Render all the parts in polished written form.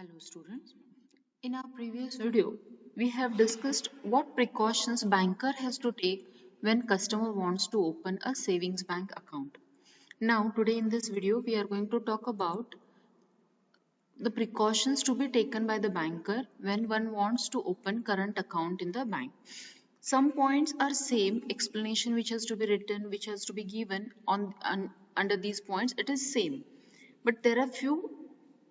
Hello students. In our previous video, we have discussed what precautions banker has to take when customer wants to open a savings bank account. Now today in this video, we are going to talk about the precautions to be taken by the banker when one wants to open current account in the bank. Some points are same, explanation which has to be written, which has to be given under these points, it is same. But there are few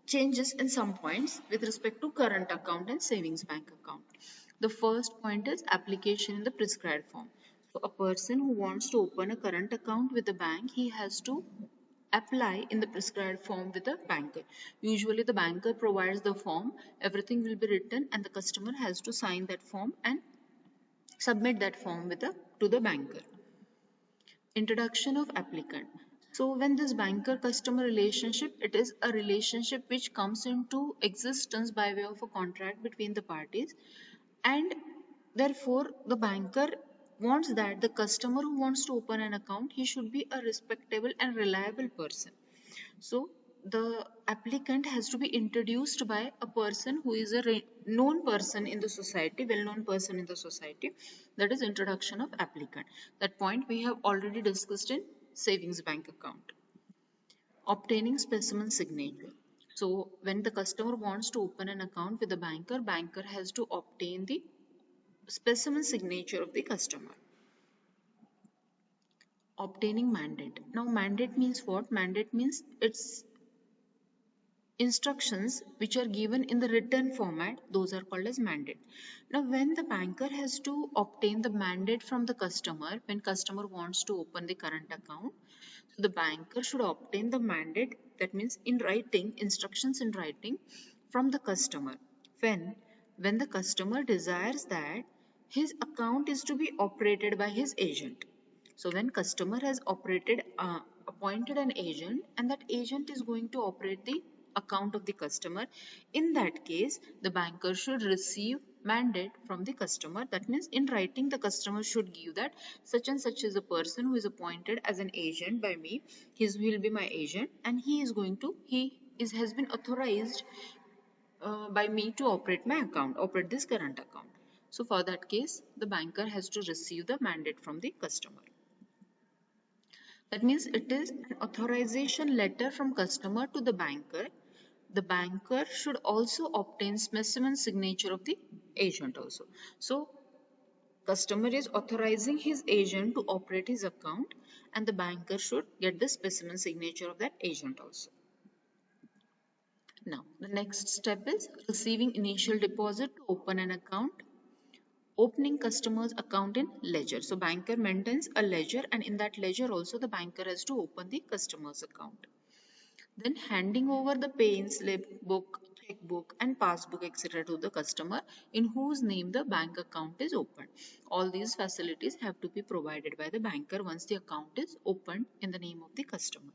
changes in some points with respect to current account and savings bank account. The first point is application in the prescribed form. So a person who wants to open a current account with the bank, he has to apply in the prescribed form with the banker. Usually the banker provides the form, everything will be written and the customer has to sign that form and submit that form to the banker. Introduction of applicant. So when this banker customer relationship, it is a relationship which comes into existence by way of a contract between the parties, and therefore the banker wants that the customer who wants to open an account, he should be a respectable and reliable person. So the applicant has to be introduced by a person who is a known person in the society, well-known person in the society. That is introduction of applicant. That point we have already discussed in savings bank account. Obtaining specimen signature. So when the customer wants to open an account with the banker, banker has to obtain the specimen signature of the customer. Obtaining mandate. Now mandate means what? Mandate means it's instructions which are given in the written format, those are called as mandate. Now when the banker has to obtain the mandate from the customer, when customer wants to open the current account, so the banker should obtain the mandate, that means in writing, instructions in writing from the customer. When the customer desires that his account is to be operated by his agent. So when customer has appointed an agent and that agent is going to operate the account of the customer, in that case the banker should receive mandate from the customer. That means in writing the customer should give that such and such is a person who is appointed as an agent by me. He will be my agent and has been authorized by me to operate this current account. So for that case, the banker has to receive the mandate from the customer. That means it is an authorization letter from customer to the banker. The banker should also obtain specimen signature of the agent also. So customer is authorizing his agent to operate his account and the banker should get the specimen signature of that agent also. Now the next step is receiving initial deposit to open an account. Opening customer's account in ledger. So banker maintains a ledger and in that ledger also the banker has to open the customer's account. Then handing over the pay-in slip, book, checkbook and passbook etc. to the customer in whose name the bank account is opened. All these facilities have to be provided by the banker once the account is opened in the name of the customer.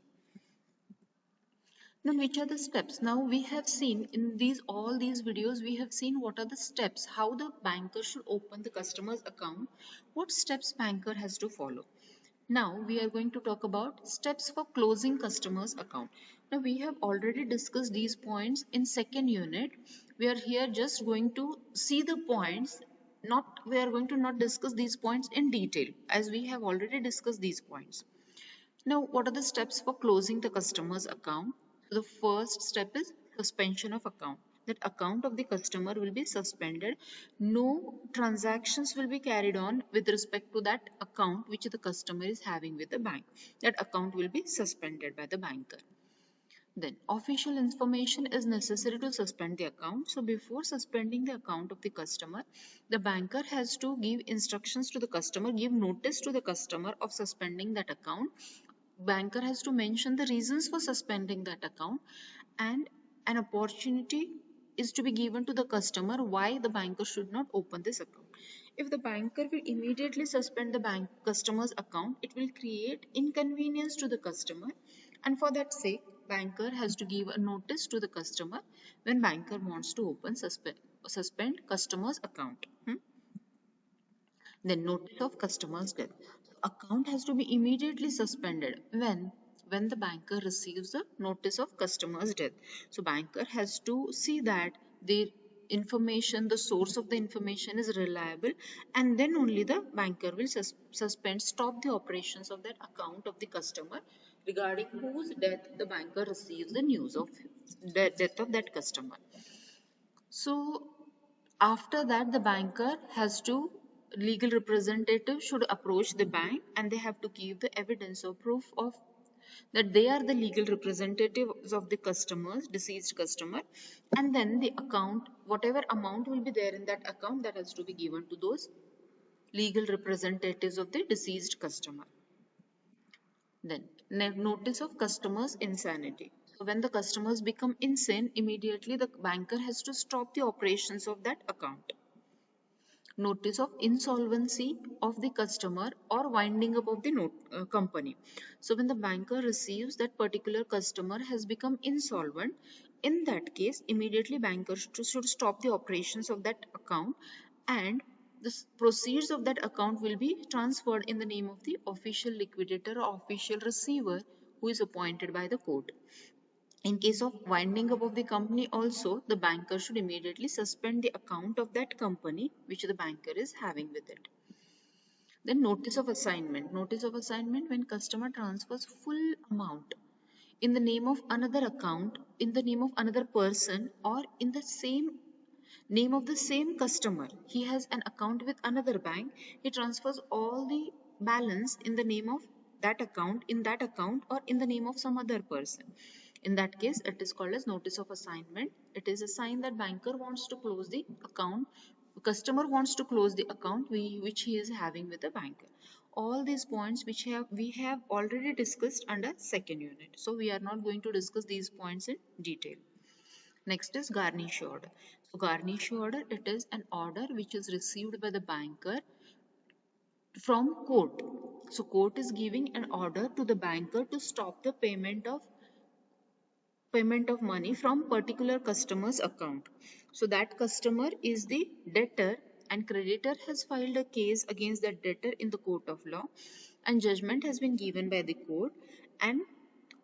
Now, which are the steps? Now we have seen in all these videos, we have seen what are the steps, how the banker should open the customer's account, what steps banker has to follow. Now we are going to talk about steps for closing customer's account. Now we have already discussed these points in second unit. We are here just going to see the points. We are going to not discuss these points in detail as we have already discussed these points. Now, what are the steps for closing the customer's account? So the first step is suspension of account. That account of the customer will be suspended. No transactions will be carried on with respect to that account which the customer is having with the bank. That account will be suspended by the banker. Then official information is necessary to suspend the account. So before suspending the account of the customer, the banker has to give instructions to the customer, give notice to the customer of suspending that account. Banker has to mention the reasons for suspending that account and an opportunity is to be given to the customer why the banker should not open this account. If the banker will immediately suspend the customer's account, it will create inconvenience to the customer, and for that sake banker has to give a notice to the customer when banker wants to suspend customer's account. Then notice of customer's death. Account has to be immediately suspended when when the banker receives the notice of customer's death. So banker has to see that the information, the source of the information is reliable, and then only the banker will suspend, stop the operations of that account of the customer regarding whose death the banker receives the news of the death of that customer. So after that, the banker has to, legal representative should approach the bank and they have to give the evidence or proof of that they are the legal representatives of the customers, deceased customer, and then the account, whatever amount will be there in that account, that has to be given to those legal representatives of the deceased customer. Then, notice of customers insanity. So when the customers become insane, immediately the banker has to stop the operations of that account. Notice of insolvency of the customer or winding up of the company. So when the banker receives that particular customer has become insolvent, in that case, immediately banker should stop the operations of that account, and the proceeds of that account will be transferred in the name of the official liquidator or official receiver who is appointed by the court. In case of winding up of the company also, the banker should immediately suspend the account of that company which the banker is having with it. Then notice of assignment. Notice of assignment when customer transfers full amount in the name of another account, in the name of another person, or in the same name of the same customer. He has an account with another bank. He transfers all the balance in the name of that account, in that account, or in the name of some other person. In that case, it is called as notice of assignment. It is a sign that banker wants to close the account, customer wants to close the account which he is having with the banker. All these points which we have already discussed under second unit. So we are not going to discuss these points in detail. Next is garnish order. So garnish order, it is an order which is received by the banker from court. So court is giving an order to the banker to stop the payment of money from particular customer's account. So that customer is the debtor and creditor has filed a case against that debtor in the court of law, and judgment has been given by the court, and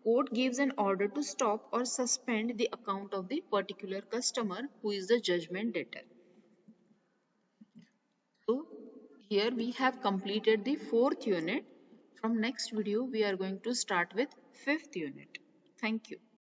court gives an order to stop or suspend the account of the particular customer who is the judgment debtor. So here we have completed the fourth unit. From next video we are going to start with fifth unit. Thank you.